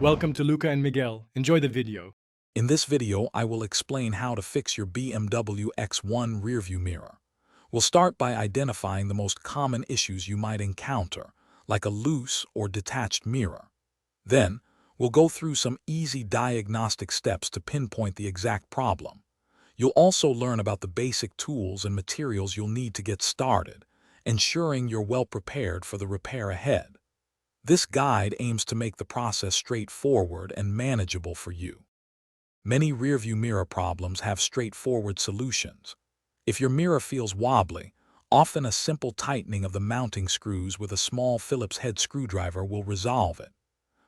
Welcome to Luca and Miguel. Enjoy the video. In this video, I will explain how to fix your BMW X1 rearview mirror. We'll start by identifying the most common issues you might encounter, like a loose or detached mirror. Then, we'll go through some easy diagnostic steps to pinpoint the exact problem. You'll also learn about the basic tools and materials you'll need to get started, ensuring you're well prepared for the repair ahead. This guide aims to make the process straightforward and manageable for you. Many rearview mirror problems have straightforward solutions. If your mirror feels wobbly, often a simple tightening of the mounting screws with a small Phillips head screwdriver will resolve it.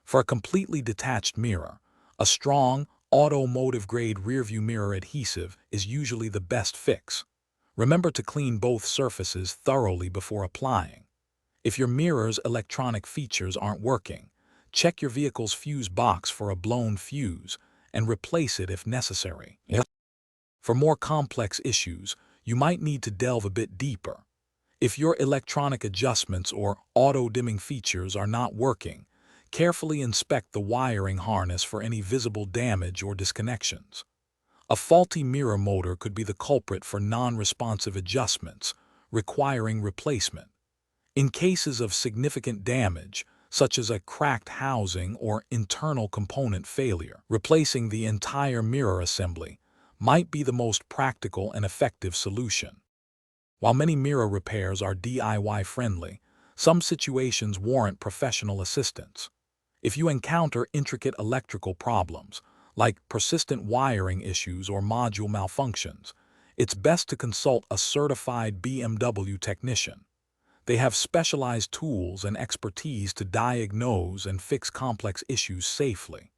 For a completely detached mirror, a strong, automotive-grade rearview mirror adhesive is usually the best fix. Remember to clean both surfaces thoroughly before applying. If your mirror's electronic features aren't working, check your vehicle's fuse box for a blown fuse and replace it if necessary. For more complex issues, you might need to delve a bit deeper. If your electronic adjustments or auto-dimming features are not working, carefully inspect the wiring harness for any visible damage or disconnections. A faulty mirror motor could be the culprit for non-responsive adjustments, requiring replacement. In cases of significant damage, such as a cracked housing or internal component failure, replacing the entire mirror assembly might be the most practical and effective solution. While many mirror repairs are DIY-friendly, some situations warrant professional assistance. If you encounter intricate electrical problems, like persistent wiring issues or module malfunctions, it's best to consult a certified BMW technician. They have specialized tools and expertise to diagnose and fix complex issues safely.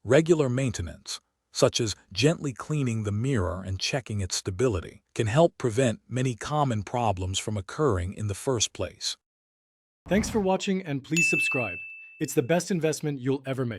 Regular maintenance, such as gently cleaning the mirror and checking its stability, can help prevent many common problems from occurring in the first place. Thanks for watching and please subscribe. It's the best investment you'll ever make.